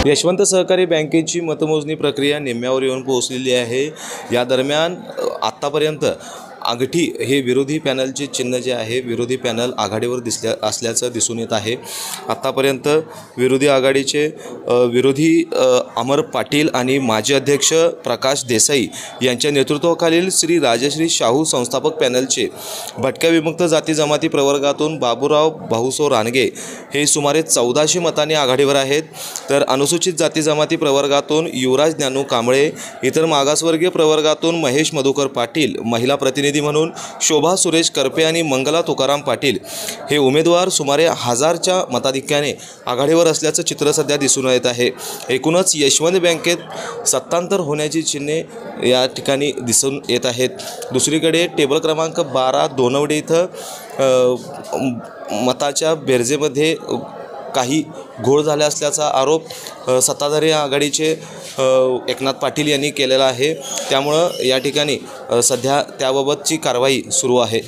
यशवंत सहकारी बँकेची मतमोजणी प्रक्रिया निम्म्यावर येऊन पोहोचलेली आहे। या दरम्यान आत्तापर्यंत अंगठी हे विरोधी पॅनलचे चिन्ह जे आहे विरोधी पॅनल आघाडीवर असल्याचं दिसून येत आहे। आत्तापर्यंत विरोधी आघाडीचे विरोधी अमर पाटील आणि माजी अध्यक्ष प्रकाश देसाई यांच्या नेतृत्वाखालील श्री राजश्री शाहू संस्थापक पॅनलचे भटक्या विमुक्त जाती जमाती प्रवर्गातून बाबूराव भाऊसो रानगे हे सुमारे 1400 मतांनी आघाडीवर आहेत। तर अनुसूचित जाती जमाती प्रवर्गातून युवराज ज्ञानू कांबळे, इतर मागासवर्गीय प्रवर्गातून महेश मधुकर पाटील, महिला प्रतिनिधी म्हणून शोभा सुरेश करपे आणि मंगला तुकाराम पाटील हे उमेदवार सुमारे 1000च्या मताधिक्याने आघाडीवर असल्याचं चित्र सध्या दिसून येत आहे। एकूणच यशवंत बँकेत सत्तांतर होण्याची चिन्हे या ठिकाणी दिसून येत आहेत। दुसरीकडे टेबल क्रमांक 12 दोनवडे इथं मताच्या बेरजेमध्ये काही घोळ झाला असल्याचा आरोप सत्ताधारी आघाडीचे एकनाथ पाटील यांनी केलेला आहे। त्यामुळे या ठिकाणी सध्या त्याबाबतची कारवाई सुरू आहे।